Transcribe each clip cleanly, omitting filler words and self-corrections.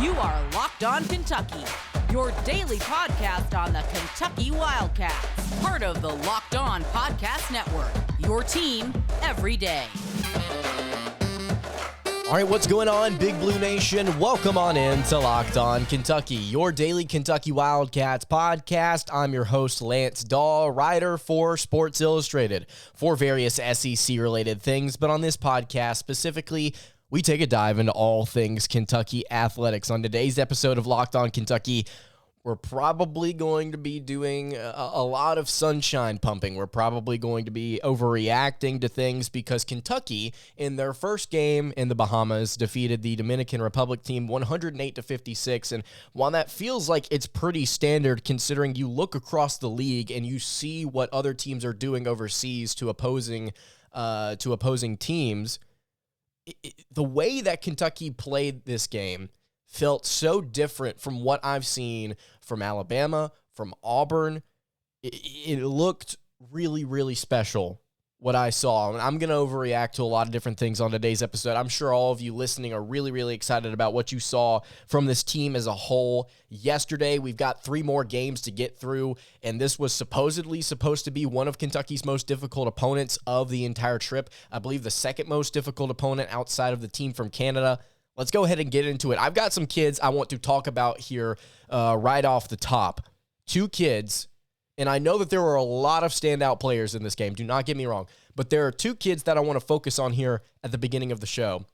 You are Locked On Kentucky, your daily podcast on the Kentucky Wildcats. Part of the Locked On Podcast Network, your team every day. All right, what's going on, Big Blue Nation? Welcome on in to Locked On Kentucky, your daily Kentucky Wildcats podcast. I'm your host, Lance Dawe, writer for Sports Illustrated for various SEC-related things. But on this podcast specifically, we take a dive into all things Kentucky athletics. On today's episode of Locked On Kentucky, we're probably going to be doing a lot of sunshine pumping. We're probably going to be overreacting to things because Kentucky, in their first game in the Bahamas, defeated the Dominican Republic team 108-56. And while that feels like it's pretty standard, considering you look across the league and you see what other teams are doing overseas to opposing teams, the way that Kentucky played this game felt so different from what I've seen from Alabama, from Auburn. It looked really, really special, what I saw. And I'm going to overreact to a lot of different things on today's episode. I'm sure all of you listening are really, really excited about what you saw from this team as a whole yesterday. We've got 3 more games to get through, and this was supposedly supposed to be one of Kentucky's most difficult opponents of the entire trip. I believe the second most difficult opponent outside of the team from Canada. Let's go ahead and get into it. I've got some kids I want to talk about here right off the top. 2 kids, and I know that there were a lot of standout players in this game. Do not get me wrong. But there are 2 kids that I want to focus on here at the beginning of the show.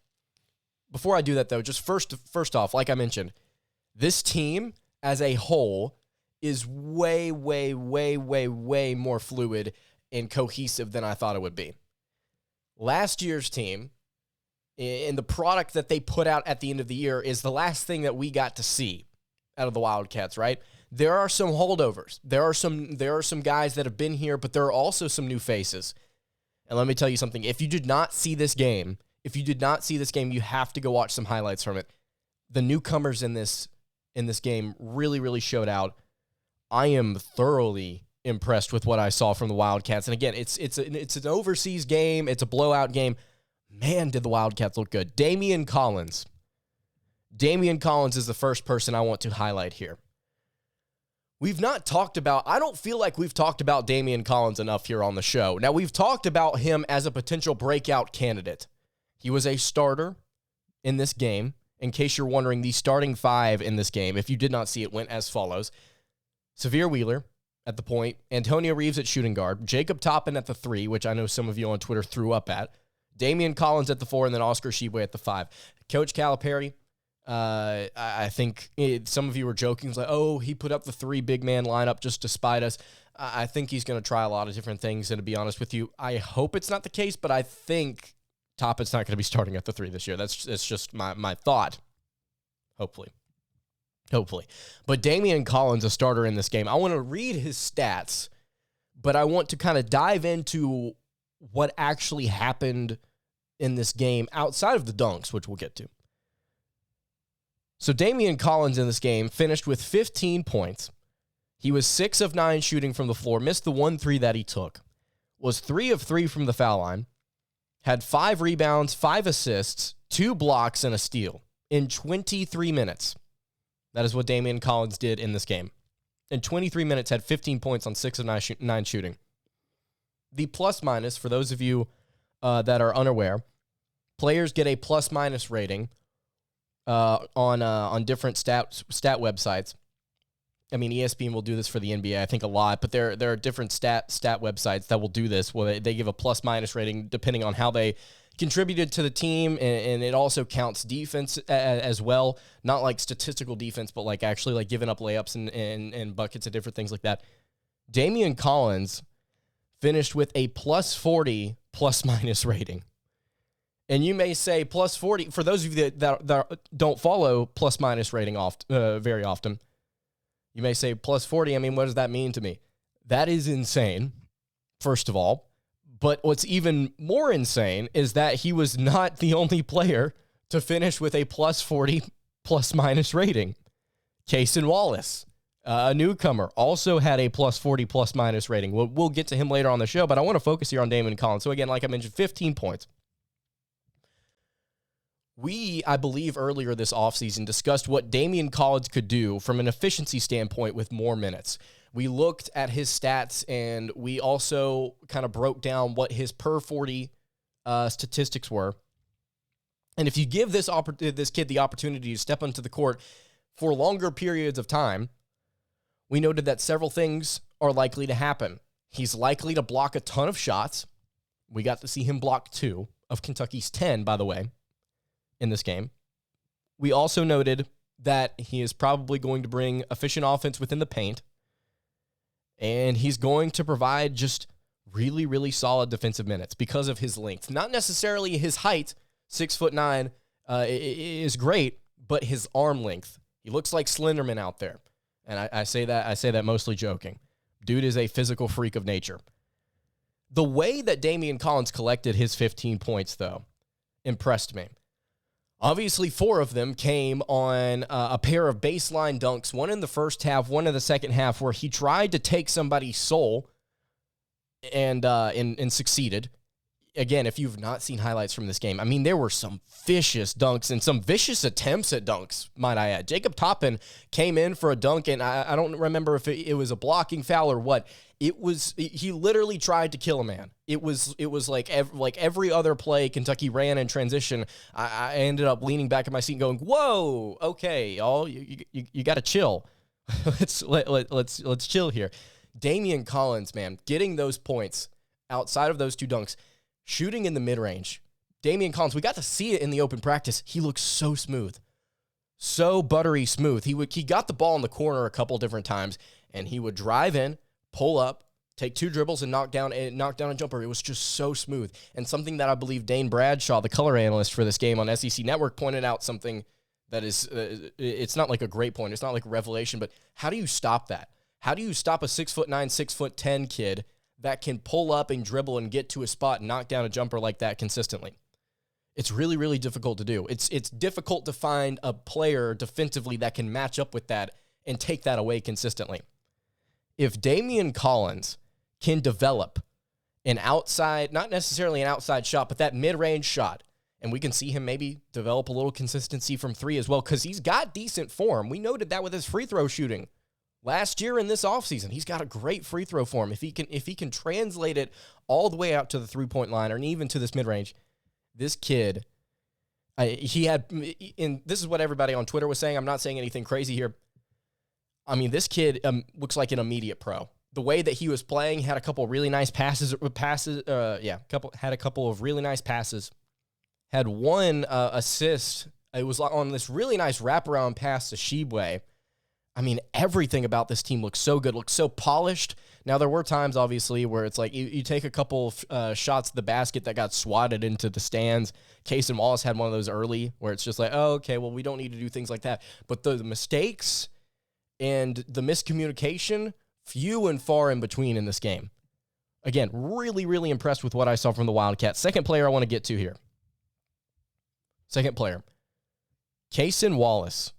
Before I do that, though, just first off, like I mentioned, this team as a whole is way, way, way, way, way more fluid and cohesive than I thought it would be. Last year's team, and the product that they put out at the end of the year, is the last thing that we got to see out of the Wildcats, right? There are some holdovers. There are some guys that have been here, but there are also some new faces. And let me tell you something. If you did not see this game, you have to go watch some highlights from it. The newcomers in this game really, really showed out. I am thoroughly impressed with what I saw from the Wildcats. And again, it's an overseas game. It's a blowout game. Man, did the Wildcats look good. Damien Collins. Damien Collins is the first person I want to highlight here. I don't feel like we've talked about Damien Collins enough here on the show. Now, we've talked about him as a potential breakout candidate. He was a starter in this game. In case you're wondering, the starting 5 in this game, if you did not see it, went as follows. Severe Wheeler at the point, Antonio Reeves at shooting guard, Jacob Toppin at the 3, which I know some of you on Twitter threw up at, Damien Collins at the 4, and then Oscar Tshiebwe at the 5. Coach Calipari, I think some of you were joking, like, oh, he put up the 3 big man lineup just to spite us. I think he's going to try a lot of different things, and to be honest with you, I hope it's not the case, but I think Toppin's not going to be starting at the 3 this year. That's just my thought. Hopefully. But Damien Collins, a starter in this game. I want to read his stats, but I want to kind of dive into what actually happened in this game outside of the dunks, which we'll get to. So Damien Collins in this game finished with 15 points. He was 6 of 9 shooting from the floor, missed the 1 3 that he took, was 3 of 3 from the foul line, had 5 rebounds, 5 assists, 2 blocks, and a steal in 23 minutes. That is what Damien Collins did in this game. In 23 minutes, had 15 points on 6 of 9 shooting. The plus-minus, for those of you that are unaware, players get a plus-minus rating on different stat websites. I mean, ESPN will do this for the NBA, I think, a lot, but there are different stat websites that will do this, where they give a plus-minus rating depending on how they contributed to the team, and it also counts defense as well. Not like statistical defense, but like actually like giving up layups and buckets and different things like that. Damien Collins finished with a plus 40 plus-minus rating. And you may say plus 40, for those of you that don't follow plus-minus rating very often, you may say plus 40, I mean, what does that mean to me? That is insane, first of all. But what's even more insane is that he was not the only player to finish with a plus 40 plus-minus rating. Cason Wallace, a newcomer, also had a plus 40 plus-minus rating. We'll get to him later on the show, but I want to focus here on Damien Collins. So again, like I mentioned, 15 points. We, I believe, earlier this offseason discussed what Damien Collins could do from an efficiency standpoint with more minutes. We looked at his stats, and we also kind of broke down what his per 40 statistics were. And if you give this kid the opportunity to step onto the court for longer periods of time, we noted that several things are likely to happen. He's likely to block a ton of shots. We got to see him block 2 of Kentucky's 10, by the way, in this game. We also noted that he is probably going to bring efficient offense within the paint, and he's going to provide just really, really solid defensive minutes because of his length. Not necessarily his height, 6'9", is great, but his arm length. He looks like Slenderman out there, and I say that mostly joking. Dude is a physical freak of nature. The way that Daimion Collins collected his 15 points, though, impressed me. Obviously, 4 of them came on a pair of baseline dunks, one in the first half, one in the second half, where he tried to take somebody's soul and succeeded. Again, if you've not seen highlights from this game, I mean, there were some vicious dunks and some vicious attempts at dunks, might I add. Jacob Toppin came in for a dunk, and I don't remember if it was a blocking foul or what. He literally tried to kill a man. It was like every other play Kentucky ran in transition. I ended up leaning back in my seat and going, "Whoa, okay, y'all, you got to chill. let's chill here." Daimion Collins, man, getting those points outside of those 2 dunks, shooting in the mid-range. Daimion Collins, we got to see it in the open practice. He looks so smooth, so buttery smooth. He got the ball in the corner a couple different times, and he would drive in, pull up, take 2 dribbles, and knock down a jumper. It was just so smooth. And something that I believe Dane Bradshaw, the color analyst for this game on SEC Network, pointed out something that is, it's not like a great point. It's not like a revelation, but how do you stop that? How do you stop a 6'9", 6'10" kid that can pull up and dribble and get to a spot and knock down a jumper like that consistently? It's really, really difficult to do. It's difficult to find a player defensively that can match up with that and take that away consistently. If Daimion Collins can develop an outside, not necessarily an outside shot, but that mid-range shot, and we can see him maybe develop a little consistency from 3 as well, because he's got decent form. We noted that with his free throw shooting last year in this offseason. He's got a great free throw form. If he can translate it all the way out to the 3-point line or even to this mid-range, this kid, this is what everybody on Twitter was saying. I'm not saying anything crazy here. I mean, this kid looks like an immediate pro. The way that he was playing, had a couple of really nice passes. Had a couple of really nice passes. Had 1 assist. It was on this really nice wraparound pass to Tshiebwe. I mean, everything about this team looks so good, looks so polished. Now, there were times, obviously, where it's like you take a couple of shots at the basket that got swatted into the stands. Cason Wallace had one of those early where it's just like, oh, okay, well, we don't need to do things like that. But the mistakes and the miscommunication, few and far in between in this game. Again, really, really impressed with what I saw from the Wildcats. Second player I want to get to here. Second player, Cason Wallace.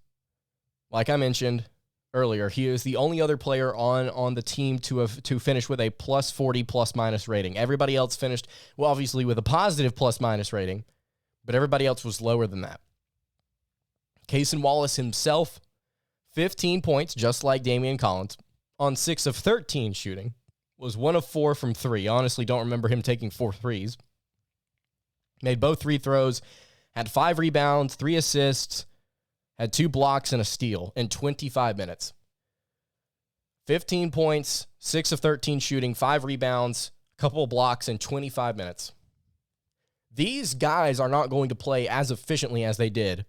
Like I mentioned earlier, he is the only other player on the team to finish with a plus 40 plus minus rating. Everybody else finished, well, obviously with a positive plus minus rating, but everybody else was lower than that. Cason Wallace himself, 15 points, just like Damien Collins, on 6 of 13 shooting, was 1 of 4 from 3. Honestly, don't remember him taking 4 threes. Made both free throws, had 5 rebounds, 3 assists, had 2 blocks and a steal in 25 minutes. 15 points, 6 of 13 shooting, 5 rebounds, a couple of blocks in 25 minutes. These guys are not going to play as efficiently as they did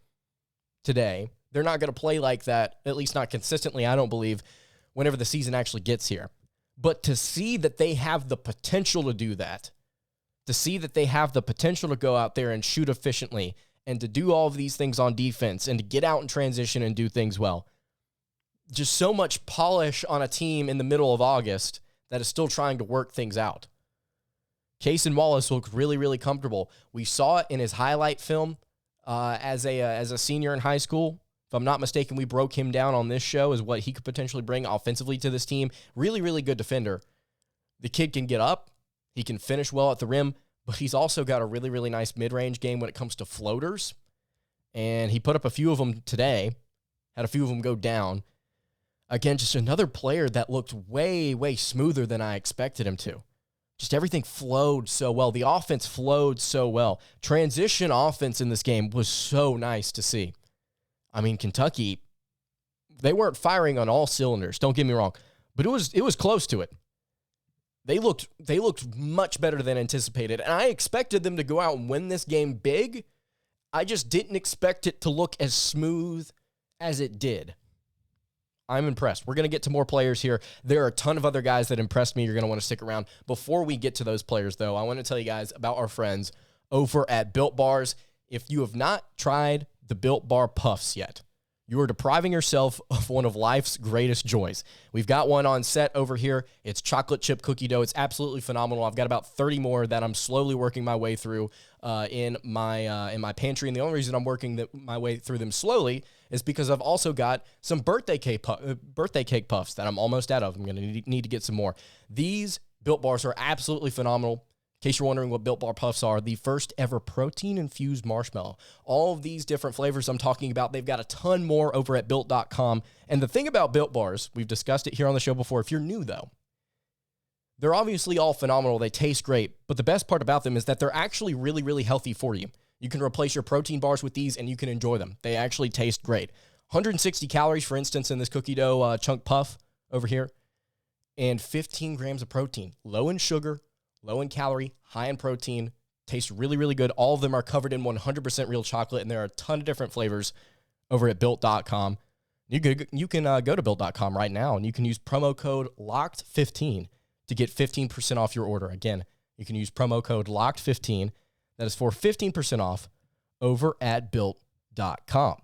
today. They're not going to play like that, at least not consistently, I don't believe, whenever the season actually gets here. But to see that they have the potential to do that, to see that they have the potential to go out there and shoot efficiently and to do all of these things on defense and to get out and transition and do things well. Just so much polish on a team in the middle of August that is still trying to work things out. Cason Wallace looked really, really comfortable. We saw it in his highlight film as a senior in high school. If I'm not mistaken, we broke him down on this show as what he could potentially bring offensively to this team. Really, really good defender. The kid can get up. He can finish well at the rim, but he's also got a really, really nice mid-range game when it comes to floaters. And he put up a few of them today, had a few of them go down. Again, just another player that looked way, way smoother than I expected him to. Just everything flowed so well. The offense flowed so well. Transition offense in this game was so nice to see. I mean, Kentucky, they weren't firing on all cylinders, don't get me wrong, but it was close to it. They looked much better than anticipated, and I expected them to go out and win this game big. I just didn't expect it to look as smooth as it did. I'm impressed. We're going to get to more players here. There are a ton of other guys that impressed me. You're going to want to stick around. Before we get to those players, though, I want to tell you guys about our friends over at Built Bars. If you have not tried the Built Bar Puffs yet, you are depriving yourself of one of life's greatest joys. We've got one on set over here. It's chocolate chip cookie dough. It's absolutely phenomenal. I've got about 30 more that I'm slowly working my way through in my pantry. And the only reason I'm working my way through them slowly is because I've also got some birthday cake puffs that I'm almost out of. I'm going to need to get some more. These Built Bars are absolutely phenomenal. In case you're wondering what Built Bar Puffs are, the first ever protein-infused marshmallow. All of these different flavors I'm talking about, they've got a ton more over at Built.com. And the thing about Built Bars, we've discussed it here on the show before. If you're new, though, they're obviously all phenomenal. They taste great. But the best part about them is that they're actually really, really healthy for you. You can replace your protein bars with these, and you can enjoy them. They actually taste great. 160 calories, for instance, in this cookie dough chunk puff over here, and 15 grams of protein. Low in sugar, low in calorie, high in protein, tastes really, really good. All of them are covered in 100% real chocolate, and there are a ton of different flavors over at Built.com. You can go to Built.com right now, and you can use promo code LOCKED15 to get 15% off your order. Again, you can use promo code LOCKED15. That is for 15% off over at Built.com.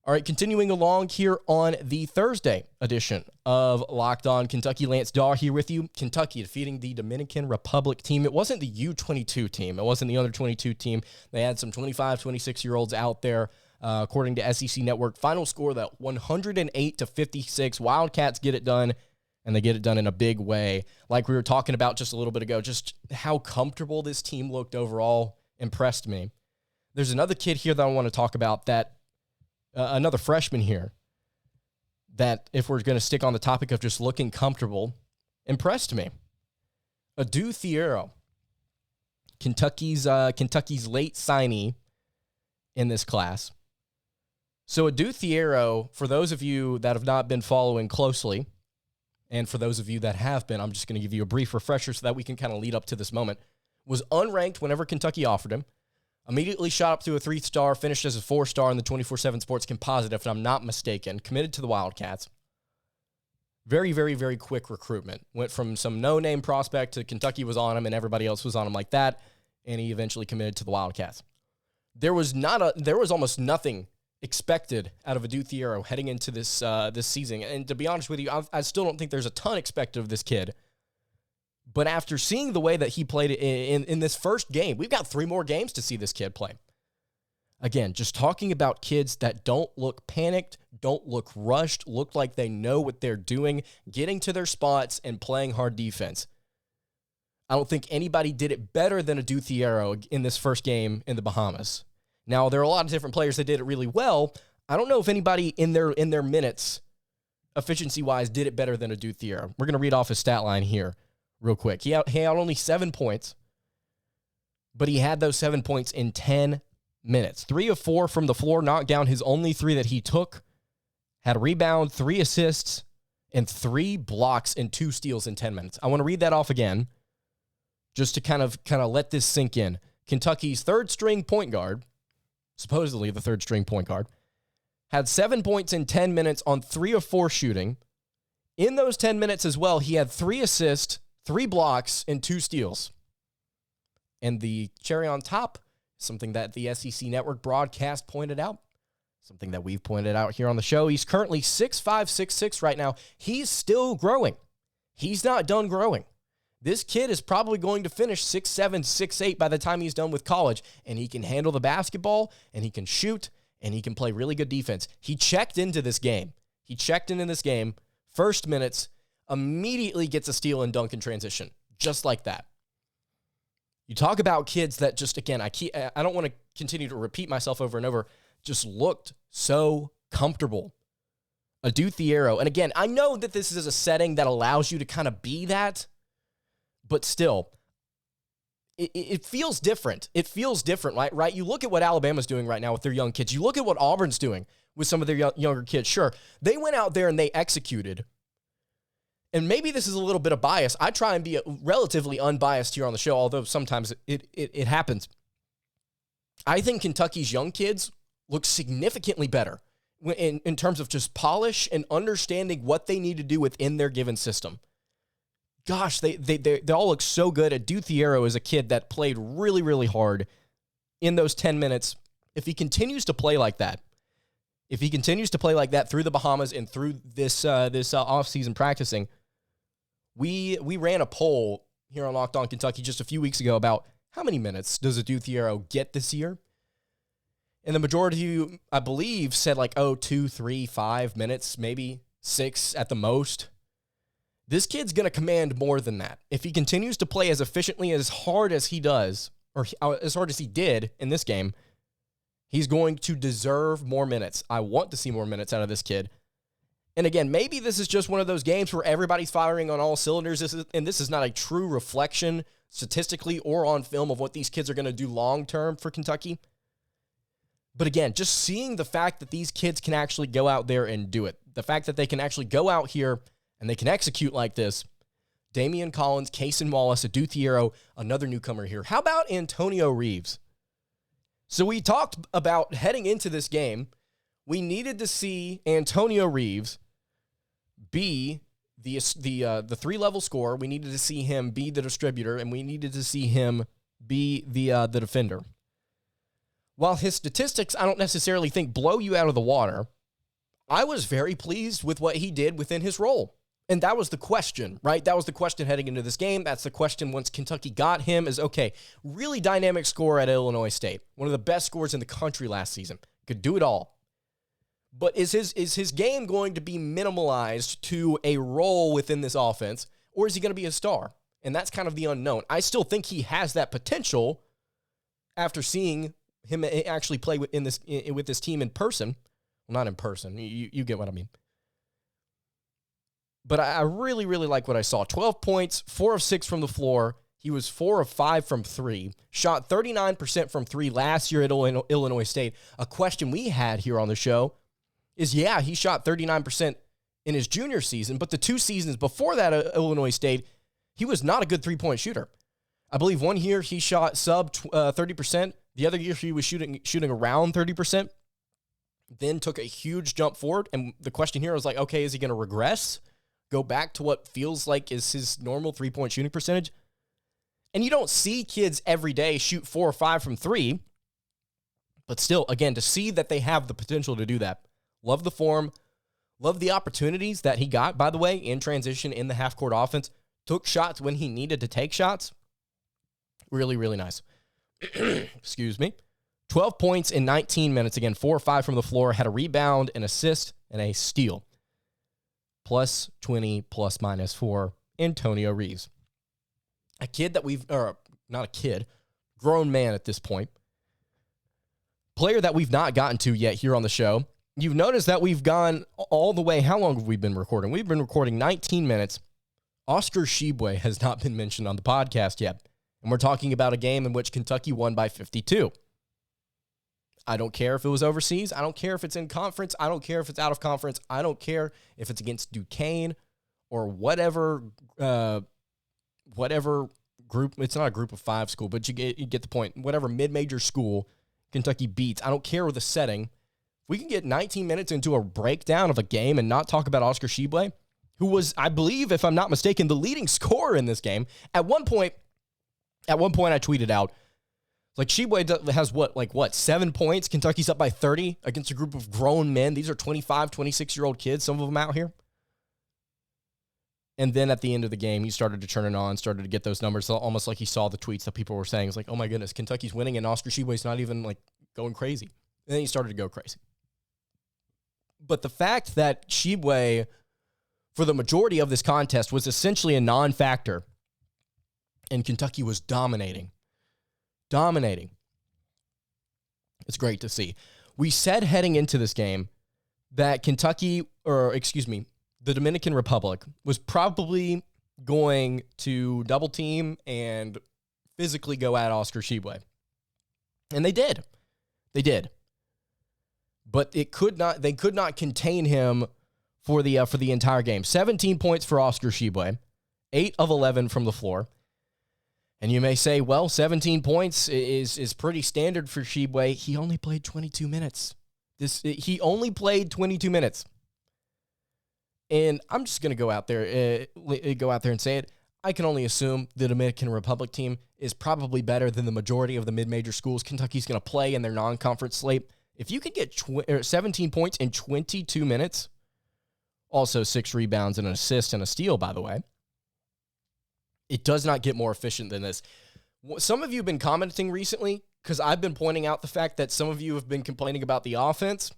All right, continuing along here on the Thursday edition of Locked On Kentucky. Lance Dawe here with you. Kentucky defeating the Dominican Republic team. It wasn't the U22 team. It wasn't the under 22 team. They had some 25, 26-year-olds out there, according to SEC Network. Final score, that 108-56. Wildcats get it done, and they get it done in a big way. Like we were talking about just a little bit ago, just how comfortable this team looked overall impressed me. There's another kid here that I want to talk about that another freshman here that, if we're going to stick on the topic of just looking comfortable, impressed me. Adou Thiero, Kentucky's late signee in this class. So Adou Thiero, for those of you that have not been following closely, and for those of you that have been, I'm just going to give you a brief refresher so that we can kind of lead up to this moment, was unranked whenever Kentucky offered him. Immediately shot up to a 3-star, finished as a 4-star in the 24/7 Sports composite, if I'm not mistaken, committed to the Wildcats. Very, very, very quick recruitment. Went from some no-name prospect to Kentucky was on him and everybody else was on him like that, and he eventually committed to the Wildcats. There was almost nothing expected out of Adou Thiero heading into this season. And to be honest with you, I still don't think there's a ton expected of this kid. But after seeing the way that he played in this first game, we've got 3 more games to see this kid play. Again, just talking about kids that don't look panicked, don't look rushed, look like they know what they're doing, getting to their spots and playing hard defense. I don't think anybody did it better than Adou Thiero in this first game in the Bahamas. Now, there are a lot of different players that did it really well. I don't know if anybody in their minutes, efficiency-wise, did it better than Adou Thiero. We're going to read off his stat line here real quick. He had only 7 points, but he had those 7 points in 10 minutes. 3 of 4 from the floor, knocked down his only 3 that he took, had a rebound, 3 assists, and 3 blocks and 2 steals in 10 minutes. I want to read that off again just to kind of let this sink in. Kentucky's third-string point guard, supposedly the third-string point guard, had 7 points in 10 minutes on 3 of 4 shooting. In those 10 minutes as well, he had 3 assists, 3 blocks, and 2 steals. And the cherry on top, something that the SEC Network broadcast pointed out, something that we've pointed out here on the show. He's currently 6'5", 6'6" right now. He's still growing. He's not done growing. This kid is probably going to finish 6'7", 6'8" by the time he's done with college, and he can handle the basketball, and he can shoot, and he can play really good defense. He checked into this game. First minutes, immediately gets a steal and dunk in transition, just like that. You talk about kids that just, again, I don't want to continue to repeat myself over and over, just looked so comfortable. Adou Thiero, and again, I know that this is a setting that allows you to kind of be that, but still, it feels different. It feels different, right? You look at what Alabama's doing right now with their young kids. You look at what Auburn's doing with some of their younger kids. Sure, they went out there and they executed. And maybe this is a little bit of bias. I try and be relatively unbiased here on the show, although sometimes it happens. I think Kentucky's young kids look significantly better in terms of just polish and understanding what they need to do within their given system. Gosh, they all look so good. Adou Thiero is a kid that played really, really hard in those 10 minutes. If he continues to play like that, through the Bahamas and through this offseason practicing, we ran a poll here on Locked On Kentucky just a few weeks ago about how many minutes does Adou Thiero get this year? And the majority, I believe, said 2, 3, 5 minutes, maybe 6 at the most. This kid's going to command more than that. If he continues to play as efficiently, as hard as he does, or as hard as he did in this game, he's going to deserve more minutes. I want to see more minutes out of this kid. And again, maybe this is just one of those games where everybody's firing on all cylinders, this is not a true reflection statistically or on film of what these kids are going to do long-term for Kentucky. But again, just seeing the fact that these kids can actually go out there and do it, the fact that they can actually go out here and they can execute like this. Daimion Collins, Cason Wallace, Adou Thiero, another newcomer here. How about Antonio Reeves? So we talked about heading into this game, we needed to see Antonio Reeves be the 3-level scorer. We needed to see him be the distributor, and we needed to see him be the defender. While his statistics, I don't necessarily think blow you out of the water, I was very pleased with what he did within his role. And that was the question, right? That was the question heading into this game. That's the question once Kentucky got him is, okay, really dynamic scorer at Illinois State. One of the best scorers in the country last season. Could do it all. But is his game going to be minimalized to a role within this offense, or is he going to be a star? And that's kind of the unknown. I still think he has that potential after seeing him actually play with this team in person. Well, not in person. You get what I mean. But I really, really like what I saw. 12 points, 4 of 6 from the floor. He was 4 of 5 from 3. Shot 39% from 3 last year at Illinois State. A question we had here on the show is, yeah, he shot 39% in his junior season, but the 2 seasons before that at Illinois State, he was not a good three-point shooter. I believe one year he shot sub 30%. The other year he was shooting around 30%. Then took a huge jump forward. And the question here was okay, is he going to regress? Go back to what feels like is his normal three-point shooting percentage? And you don't see kids every day shoot 4 or 5 from 3. But still, again, to see that they have the potential to do that. Love the form. Love the opportunities that he got, by the way, in transition in the half-court offense. Took shots when he needed to take shots. Really, really nice. Excuse me. 12 points in 19 minutes. Again, 4 or 5 from the floor. Had a rebound, an assist, and a steal. Plus 20, plus minus 4. Antonio Reeves. A kid that not a kid, grown man at this point. Player that we've not gotten to yet here on the show. You've noticed that we've gone all the way. How long have we been recording? We've been recording 19 minutes. Oscar Tshiebwe has not been mentioned on the podcast yet. And we're talking about a game in which Kentucky won by 52. I don't care if it was overseas. I don't care if it's in conference. I don't care if it's out of conference. I don't care if it's against Duquesne or whatever group. It's not a group of 5 school, but you get the point. Whatever mid-major school Kentucky beats. I don't care with the setting. If we can get 19 minutes into a breakdown of a game and not talk about Oscar Tshiebwe, who was, I believe, if I'm not mistaken, the leading scorer in this game. At one point I tweeted out, Tshiebwe has 7 points? Kentucky's up by 30 against a group of grown men. These are 25, 26-year-old kids, some of them out here. And then at the end of the game, he started to turn it on, started to get those numbers, almost like he saw the tweets that people were saying. It's like, oh my goodness, Kentucky's winning and Oscar Tshiebwe's not even going crazy. And then he started to go crazy. But the fact that Tshiebwe, for the majority of this contest, was essentially a non-factor, and Kentucky was dominating. It's great to see. We said heading into this game that the Dominican Republic was probably going to double team and physically go at Oscar Tshiebwe. And they did. They did. But they could not contain him for the entire game. 17 points for Oscar Tshiebwe, 8 of 11 from the floor. And you may say, well, 17 points is pretty standard for Tshiebwe. He only played 22 minutes. He only played 22 minutes. And I'm just going to go out there and say it. I can only assume the Dominican Republic team is probably better than the majority of the mid-major schools Kentucky's going to play in their non-conference slate. If you could get 17 points in 22 minutes, also 6 rebounds and an assist and a steal, by the way, it does not get more efficient than this. Some of you have been commenting recently because I've been pointing out the fact that some of you have been complaining about the offense.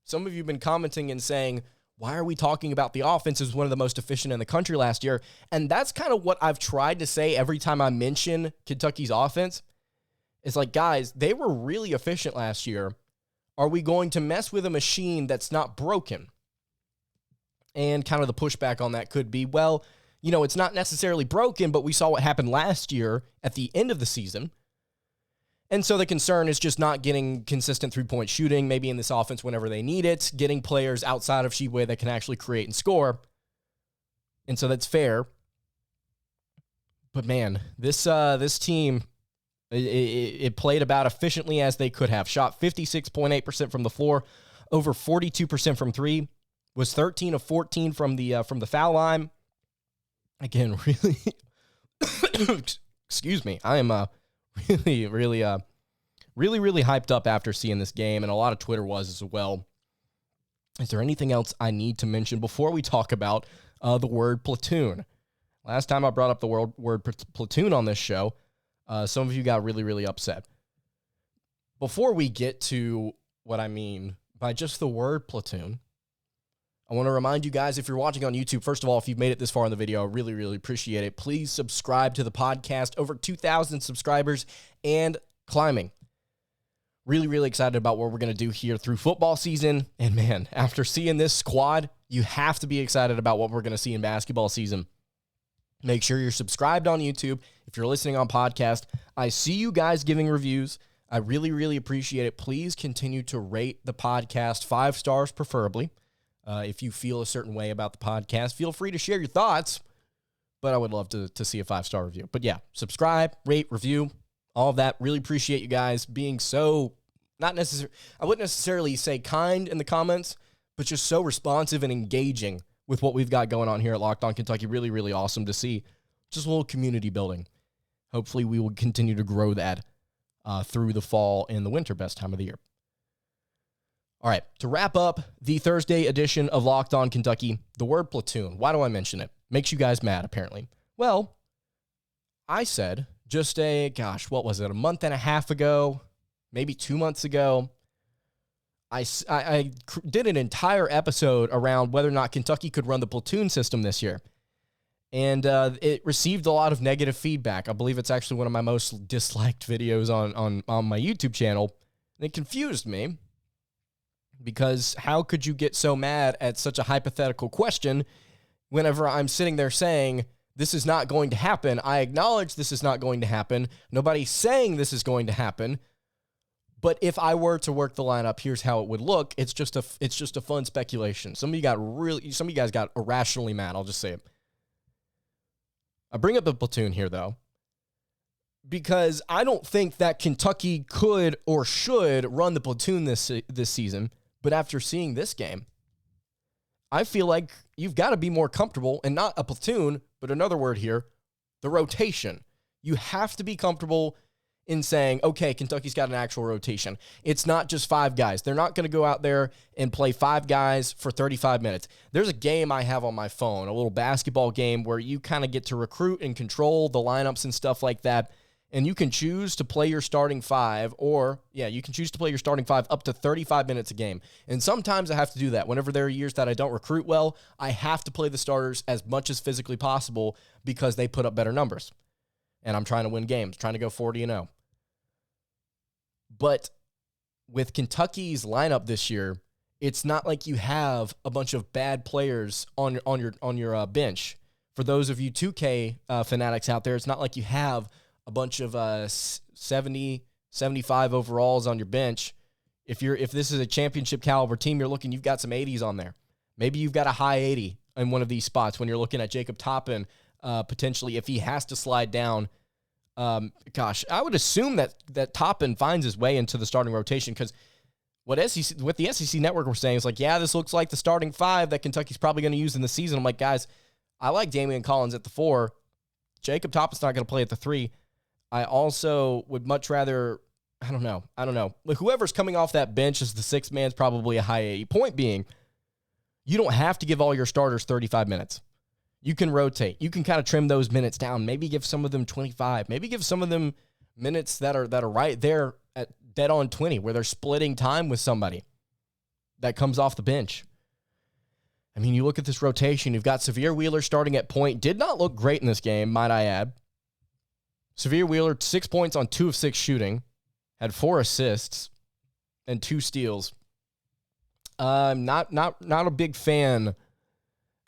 Some of you have been commenting and saying, why are we talking about the offense as one of the most efficient in the country last year? And that's kind of what I've tried to say every time I mention Kentucky's offense. It's like, guys, they were really efficient last year. Are we going to mess with a machine that's not broken? And kind of the pushback on that could be, well, it's not necessarily broken, but we saw what happened last year at the end of the season. And so the concern is just not getting consistent three-point shooting, maybe in this offense whenever they need it, getting players outside of Tshiebwe that can actually create and score. And so that's fair. But man, this team, it played about efficiently as they could have. Shot 56.8% from the floor, over 42% from three, was 13 of 14 from the foul line. Again, really, excuse me. I am really hyped up after seeing this game, and a lot of Twitter was as well. Is there anything else I need to mention before we talk about the word platoon? Last time I brought up the word platoon on this show, some of you got really upset. Before we get to what I mean by just the word platoon, I want to remind you guys, if you're watching on YouTube, first of all, if you've made it this far in the video, I really appreciate it. Please subscribe to the podcast. Over 2,000 subscribers and climbing. Really excited about what we're going to do here through football season. And man, after seeing this squad, you have to be excited about what we're going to see in basketball season. Make sure you're subscribed on YouTube. If you're listening on podcast, I see you guys giving reviews. I really appreciate it. Please continue to rate the podcast 5 stars preferably. If you feel a certain way about the podcast, feel free to share your thoughts, but I would love to see a 5-star review. But yeah, subscribe, rate, review, all of that. Really appreciate you guys being so, I wouldn't necessarily say kind in the comments, but just so responsive and engaging with what we've got going on here at Locked On Kentucky. Really awesome to see. Just a little community building. Hopefully we will continue to grow that through the fall and the winter, best time of the year. All right, to wrap up the Thursday edition of Locked On Kentucky, the word platoon. Why do I mention it? Makes you guys mad, apparently. Well, I said just a month and a half ago, maybe 2 months ago, I did an entire episode around whether or not Kentucky could run the platoon system this year. And it received a lot of negative feedback. I believe it's actually one of my most disliked videos on my YouTube channel. And it confused me. Because how could you get so mad at such a hypothetical question whenever I'm sitting there saying, this is not going to happen? I acknowledge this is not going to happen. Nobody's saying this is going to happen. But if I were to work the lineup, here's how it would look. It's just a fun speculation. Some of you guys got irrationally mad. I'll just say it. I bring up the platoon here, though, because I don't think that Kentucky could or should run the platoon this season. But after seeing this game, I feel like you've got to be more comfortable, and not a platoon, but another word here, the rotation. You have to be comfortable in saying, okay, Kentucky's got an actual rotation. It's not just 5 guys. They're not going to go out there and play 5 guys for 35 minutes. There's a game I have on my phone, a little basketball game where you kind of get to recruit and control the lineups and stuff like that. And you can choose to play your starting 5, you can choose to play your starting 5 up to 35 minutes a game. And sometimes I have to do that. Whenever there are years that I don't recruit well, I have to play the starters as much as physically possible because they put up better numbers. And I'm trying to win games, trying to go 40-0. But with Kentucky's lineup this year, it's not like you have a bunch of bad players on your bench. For those of you 2K fanatics out there, it's not like you have a bunch of 70, 75 overalls on your bench. If this is a championship caliber team, you've got some 80s on there. Maybe you've got a high 80 in one of these spots when you're looking at Jacob Toppin, potentially if he has to slide down. I would assume that Toppin finds his way into the starting rotation, because what the SEC network were saying is like, yeah, this looks like the starting 5 that Kentucky's probably going to use in the season. I'm like, guys, I like Damien Collins at the 4. Jacob Toppin's not going to play at the 3. I also would much rather, I don't know. Like, whoever's coming off that bench as the 6th man's probably a high 80. Point being, you don't have to give all your starters 35 minutes. You can rotate. You can kind of trim those minutes down. Maybe give some of them 25. Maybe give some of them minutes that are right there at dead on 20, where they're splitting time with somebody that comes off the bench. I mean, you look at this rotation. You've got Sahvir Wheeler starting at point. Did not look great in this game, might I add. Sahvir Wheeler, 6 points on 2 of 6 shooting. Had 4 assists and 2 steals. Not a big fan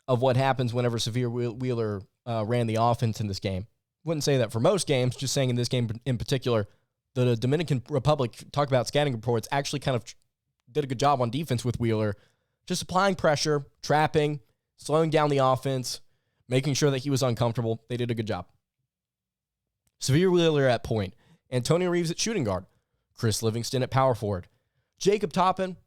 of what happens whenever Sahvir Wheeler ran the offense in this game. Wouldn't say that for most games, just saying in this game in particular. The Dominican Republic, talk about scouting reports, actually kind of did a good job on defense with Wheeler, just applying pressure, trapping, slowing down the offense, making sure that he was uncomfortable. They did a good job. Sahvir Wheeler at point. Antonio Reeves at shooting guard. Chris Livingston at power forward. Jacob Toppin,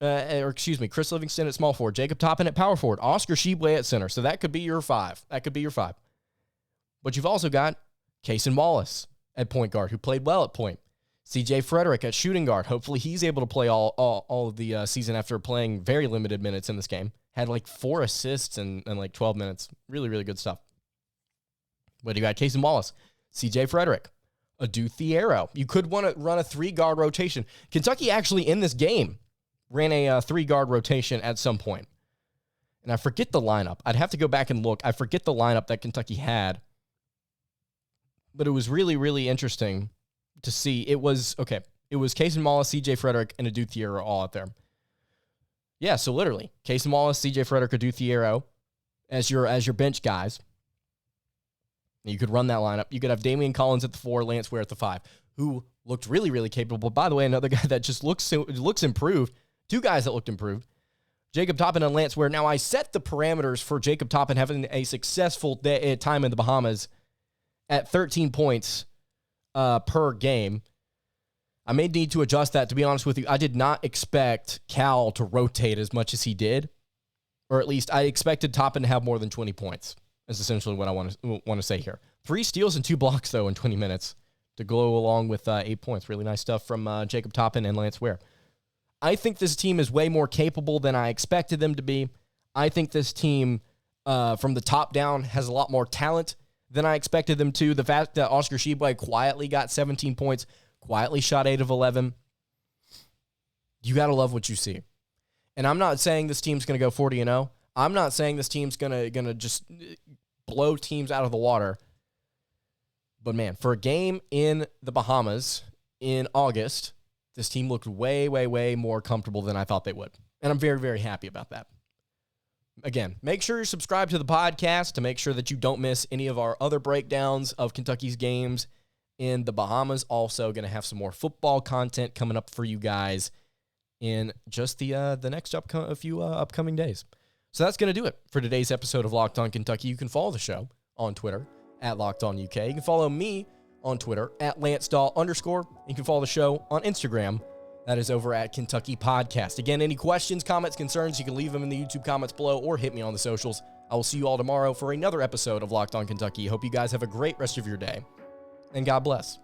Chris Livingston at small forward. Jacob Toppin at power forward. Oscar Tshiebwe at center. So that could be your 5. But you've also got Cason Wallace at point guard, who played well at point. CJ Frederick at shooting guard. Hopefully he's able to play all of the season after playing very limited minutes in this game. Had like 4 assists and like 12 minutes. Really, really good stuff. But you got Cason Wallace, CJ Frederick, Adou Thiero. You could want to run a 3-guard rotation. Kentucky actually in this game ran a 3-guard rotation at some point. And I forget the lineup. I'd have to go back and look. I forget the lineup that Kentucky had. But it was really, really interesting to see. It was Cason Wallace, CJ Frederick, and Adou Thiero all out there. Yeah, so literally, Cason Wallace, CJ Frederick, Adou Thiero as your bench guys. You could run that lineup. You could have Damien Collins at the 4, Lance Ware at the 5, who looked really, really capable. By the way, another guy that just looks improved. 2 guys that looked improved. Jacob Toppin and Lance Ware. Now, I set the parameters for Jacob Toppin having a successful time in the Bahamas at 13 points per game. I may need to adjust that, to be honest with you. I did not expect Cal to rotate as much as he did, or at least I expected Toppin to have more than 20 points. That's essentially what I want to say here. 3 steals and 2 blocks, though, in 20 minutes to go along with 8 points. Really nice stuff from Jacob Toppin and Lance Ware. I think this team is way more capable than I expected them to be. I think this team, from the top down, has a lot more talent than I expected them to. The fact that Oscar Tshiebwe quietly got 17 points, quietly shot 8 of 11, you got to love what you see. And I'm not saying this team's going to go 40-0. I'm not saying this team's gonna just blow teams out of the water. But man, for a game in the Bahamas in August, this team looked way, way, way more comfortable than I thought they would. And I'm very, very happy about that. Again, make sure you're subscribed to the podcast to make sure that you don't miss any of our other breakdowns of Kentucky's games in the Bahamas. Also going to have some more football content coming up for you guys in just the next few upcoming days. So that's going to do it for today's episode of Locked On Kentucky. You can follow the show on Twitter at LockedOnUK. You can follow me on Twitter at LanceDawe_. You can follow the show on Instagram. That is over at Kentucky Podcast. Again, any questions, comments, concerns, you can leave them in the YouTube comments below or hit me on the socials. I will see you all tomorrow for another episode of Locked On Kentucky. Hope you guys have a great rest of your day, and God bless.